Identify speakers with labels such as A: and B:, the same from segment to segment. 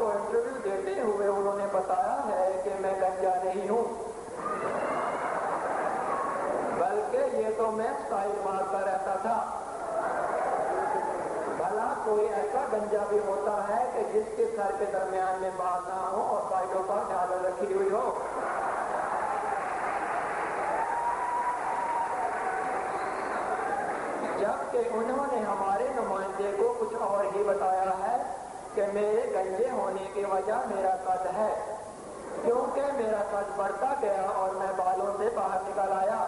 A: کو انٹرویو دیتے ہوئے انہوں نے بتایا ہے کہ میں گنجا نہیں ہوں، بلکہ یہ تو میں اسٹائل مارتا رہتا تھا۔ بھلا کوئی ایسا گنجا بھی ہوتا ہے کہ جس کے سر کے درمیان میں بال نہ ہو اور سائڈوں پر ڈالر رکھی ہوئی ہو؟ جبکہ انہوں نے ہمارے نمائندے کو کچھ اور ہی بتایا ہے کہ میرے گنجے ہونے کی وجہ میرا قد ہے، کیونکہ میرا قد بڑھتا گیا اور میں بالوں سے باہر نکل آیا۔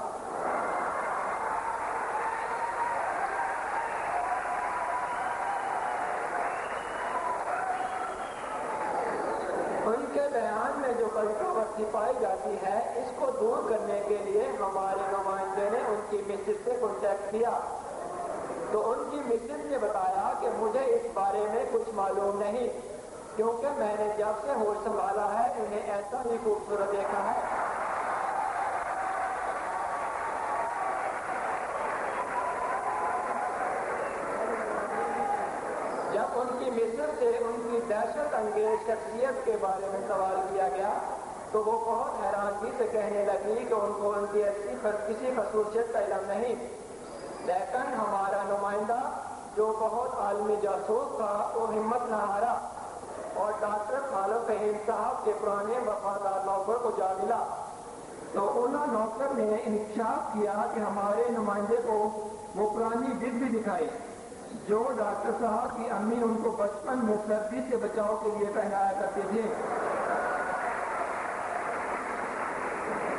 A: ان کے بیان میں جو کنٹروورسی پائی جاتی ہے، اس کو دور کرنے کے لیے ہمارے نمائندے نے ان کی مسز سے کانٹیکٹ کیا، تو ان کی مسز نے بتایا کہ مجھے اس بارے میں کچھ معلوم نہیں، کیونکہ میں نے جب سے ہوش سنبھالا ہے انہیں ایسا ہی خوبصورت دیکھا ہے۔ جب ان کی مسز سے ان کی دہشت انگیز شخصیت کے بارے میں سوال کیا گیا تو وہ بہت حیرانگی سے کہنے لگی کہ ان کو ان کی ایسی کسی خصوصیت کا علم نہیں، لیکن ہمارا نمائندہ جو بہت عالمی جاسوس تھا وہ ہمت نہ ہارا اور ڈاکٹر خالد فہیم صاحب کے پرانے وفادار نوکر کو جا ملا، تو انہوں نوکر نے انکشاف کیا کہ ہمارے نمائندے کو وہ پرانی وگ بھی دکھائی جو ڈاکٹر صاحب کی امی ان کو بچپن میں سردی سے بچاؤ کے لیے پہنایا کرتے تھے۔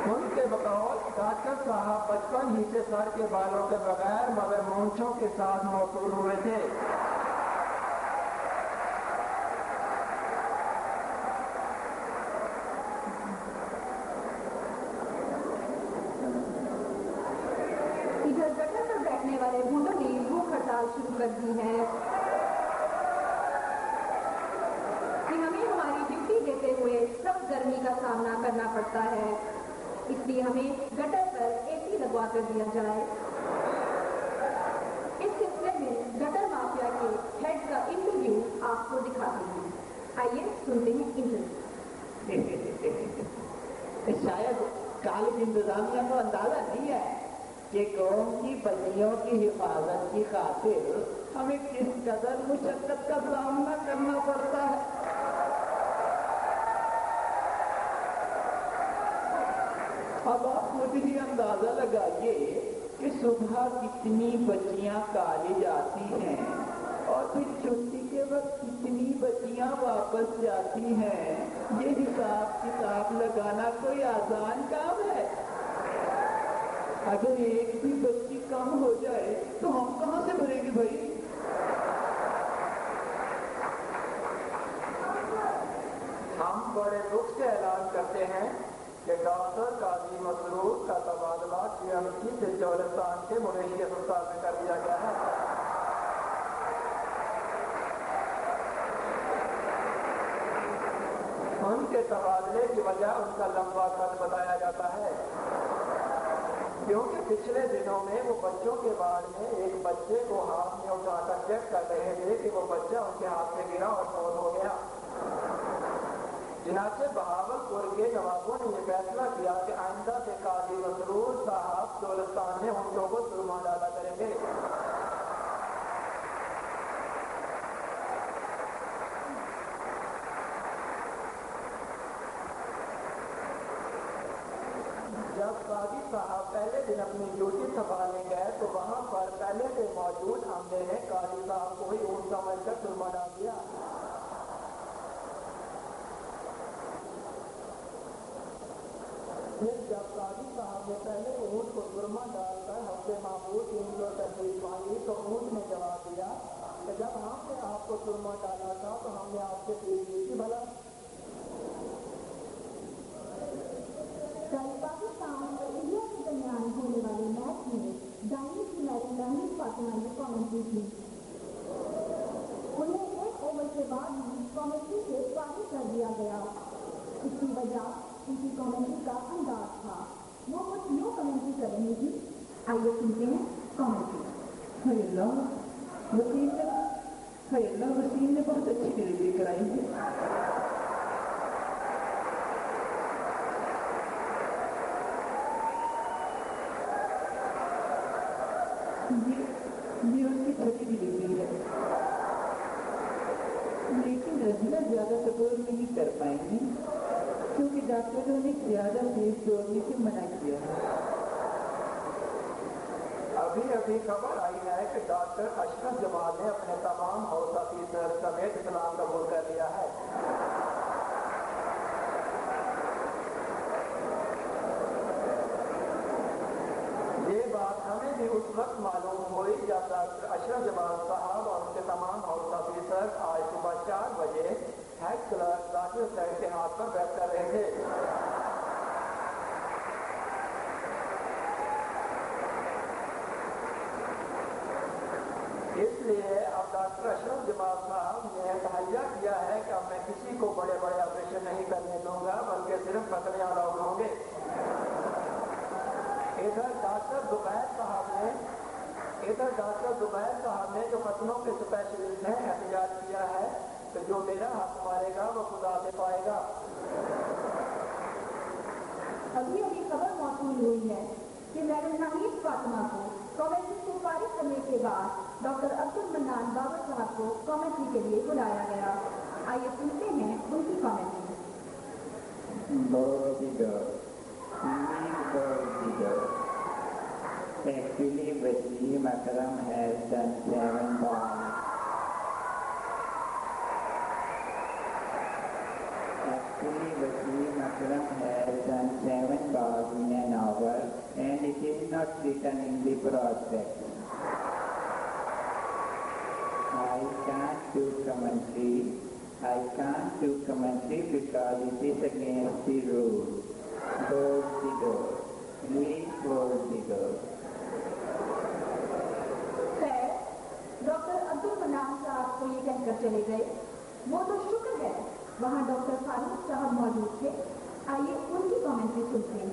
A: ان کے بقول ڈاکٹر صاحب بچپن ہی سے سر کے بالوں کے بغیر مگر مونچھوں کے ساتھ موصول ہوئے تھے۔
B: ادھر گٹر پر بیٹھنے والے بوڑھوں نے بھوک ہڑتال شروع کر دی ہے کہ ہمیں ہماری ڈیوٹی دیتے ہوئے سخت گرمی کا سامنا کرنا پڑتا ہے، اس لیے ہمیں گٹر پر اے سی لگوا کر دیا جائے۔ اس سلسلے میں گٹر مافیا کے ہیڈ کا انٹرویو آپ کو دکھاتے ہیں، آئیے سنتے ہیں انٹرویو۔
C: شاید کالج انتظامیہ کو اندازہ نہیں ہے کہ قوم کی بچیوں کی حفاظت کی خاطر ہمیں کس قدر مشقت کا سامنا کرنا پڑتا ہے۔ اب آپ خود ہی اندازہ لگائیے کہ صبح کتنی بچیاں کالج آتی ہیں اور پھر چھٹی کے وقت کتنی بچیاں واپس جاتی ہیں۔ یہ حساب کتاب لگانا کوئی آسان کام ہے؟ اگر ایک بھی بچی کم ہو جائے تو ہم کہاں سے بھریں گے بھائی؟
A: ہم بڑے دکھ سے اعلان کرتے ہیں کہ ڈاکٹر قاضی مسرور کا تبادلہ TMC سے چولستان کے مویشی اسپتال میں کر دیا گیا ہے۔ ان کے تبادلے کی وجہ ان کا لمبا قد بتایا جاتا ہے، کیونکہ پچھلے دنوں میں وہ بچوں کے وارڈ میں ایک بچے کو ہاتھ میں اٹھا کر چیک کر رہے تھے کہ وہ بچہ ان کے ہاتھ سے گرا اور فوت ہو گیا۔ چنانچہ بہاولپور کے نوابوں نے یہ فیصلہ کیا کہ آئندہ سے قاضی مسرور صاحب چولستان میں اونٹوں کو سرما ڈالا کریں گے۔ جب قاضی صاحب پہلے دن اپنی ڈیوٹی سنبھالنے گئے تو وہاں پر پہلے سے موجود عملے نے قاضی صاحب کو ہی اونٹ سمجھ کر سرما ڈال دیا۔ پھر جب قاضی صاحب نے پہلے اونٹ کو سرما ڈال کر حسب معمول 300 تجویز مانگی تو اونٹ نے جواب دیا کہ جب ہم نے آپ کو سرما ڈالا تھا تو ہم نے آپ سے پوچھ لی تھی بھلا۔
B: کل پاکستان اور انڈیا کے درمیان ہونے والے میچ میں دائیں کی میری لہنی فاطمہ نے کامنٹری کی، انہیں 1 اوور کے بعد ہی کامنٹری سے فارغ کر دیا گیا۔ اس کی وجہ ان کی کامنٹری کا انداز تھا، وہ کچھ یوں کامنٹری کر رہی تھی، آئیے سنتے ہیں کامنٹری۔
C: اللہ وسیم نے بہت اچھی ڈلیوری کرائی ہے. یہ اس کی چھوٹی ڈلیوری ہے، لیکن رضیہ زیادہ صبر نہیں کر پائیں گی کیونکہ ڈاکٹروں نے زیادہ تیز دوڑنے سے منع کیا ہے.
A: ابھی خبر آئی ہے کہ ڈاکٹر اشرف جمال نے اپنے تمام حوصلہ فیصد سمیت اسلام قبول کر لیا ہے. یہ بات ہمیں بھی اس وقت معلوم ہوئی جب ڈاکٹر اشرف جمال صاحب اور ان کے تمام حوصلہ فیصد آج صبح 4 بجے ہیڈ کلرک ذاکر حسین کے ہاتھ پر بیٹھ کر رہے تھے. اس لیے اب ڈاکٹر اشرف جمال صاحب نے تہیہ کیا ہے کہ اب میں کسی کو بڑے بڑے آپریشن نہیں کرنے دوں گا بلکہ صرف پتلے الاؤڈ ہوں گے. ادھر ڈاکٹر زبیر صاحب نے جو پتلوں کے اسپیشلسٹ ہیں احتجاج کیا ہے کہ جو میرا حق مارے گا وہ خدا سے پائے گا.
B: ابھی خبر موصول ہوئی ہے کہ میڈم حمید فاطمہ کو کامنٹری سے فارغ کرنے کے بعد ڈاکٹر عبد المنان بابر صاحب کو کامنٹری کے لیے بلایا گیا. آئیے سنتے ہیں ان کی commentary.
C: Actually, Wasim Akram has done 7 balls. Actually, Wasim Akram has done 7 balls in an hour, and it is not written in the prospect. I can't do commentary because it is against the rule. Close the door. Please close the door.
B: Doctor عبد المنان صاحب کو یہ کہہ کر چلے گئے. وہ تو شکر ہے وہاں ڈاکٹر فاروق صاحب موجود تھے. آئیے ان کی کامنٹری سنتے ہیں.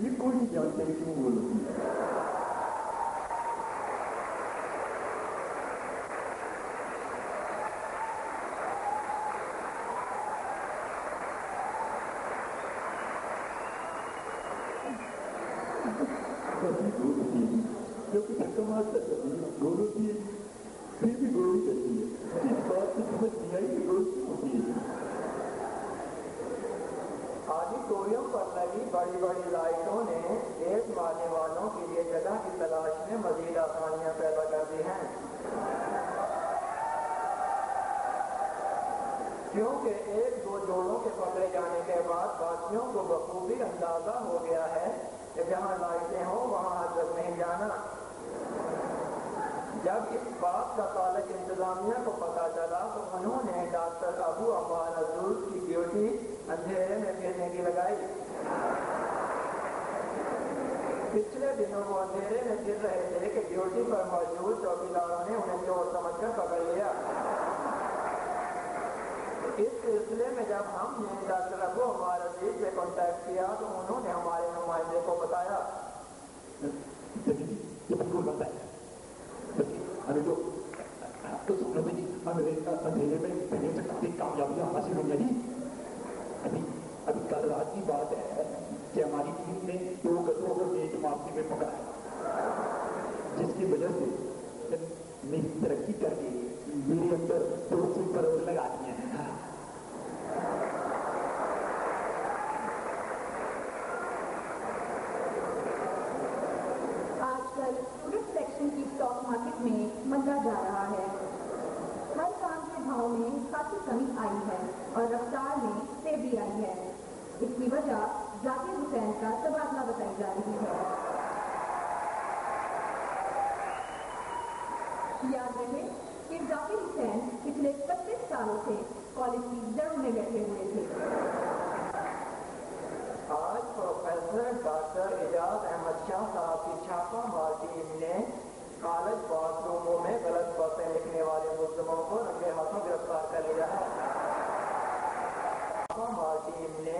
D: یہ کوئی نہیں جانتے کیوں بول ہوتی ہے. کیونکہ دھکا مارتا گول ہوتی ہے پھر بھی گول ہی کرتی ہے. اس بات سے سمجھ نہیں آئی کہ گول ہوتی ہے.
A: آڈیٹوریم پر لگی بڑی بڑی لائٹوں نے دیش ماننے والوں کے لیے جگہ کی تلاش میں مزید آسانیاں پیدا کر دی ہیں. کیونکہ 1-2 جوڑوں کے پکڑے جانے کے بعد باقیوں کو بخوبی اندازہ ہو گیا ہے کہ جہاں لائٹیں ہوں وہاں حضرت نہیں جانا. جب اس بات کا کالج انتظامیہ کو پتا چلا تو انہوں نے ڈاکٹر ابو عمار عزوز کی ڈیوٹی اندھیرے میں پھرنے کی لگائی. پچھلے دنوں وہ اندھیرے میں پھر رہے تھے کہ ڈیوٹی پر موجود چوکیداروں نے انہیں چور سمجھ کر پکڑ لیا. اس سلسلے میں جب ہم نے ڈاکٹر ابو عمار عزیز سے کانٹیکٹ کیا تو انہوں نے ہمارے نمائندے کو بتایا.
D: یہ بالکل بنتا ہے. ہمیں جو اندھیرے میں پھرنے سے کافی کامیابیاں حاصل ہوئی ہیں. ابھی کل رات کی بات ہے کہ ہماری ٹیم نے 2 گدھوں کو ایک معافی میں پکڑا ہے جس کی وجہ سے میری ترقی کر کے میرے اندر 2 سپر اور لگا دی ہیں.
B: کی اسٹاک مارکیٹ میں مندا جا رہا ہے. ہر کام کے بھاؤ میں خاصی کمی آئی ہے اور رفتار میں تیزی آئی ہے. اس کی وجہ ذاکر حسین کا تبادلہ بتائی جا رہی ہے. یاد رہے کہ ذاکر حسین پچھلے 25 سالوں سے کالج کی جڑوں میں بیٹھے ہوئے تھے.
A: آج پروفیسر ڈاکٹر اعجاز احمد شاہ صاحب کی چھاپہ مار ٹیم نے کالج باتھ روموں میں غلط باتیں لکھنے والے ملزموں کو رنگے ہاتھوں گرفتار کر لیا ہے. چھاپہ مار ٹیم نے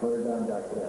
D: Hold on, doctor.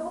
B: 2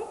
B: 1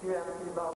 A: TMC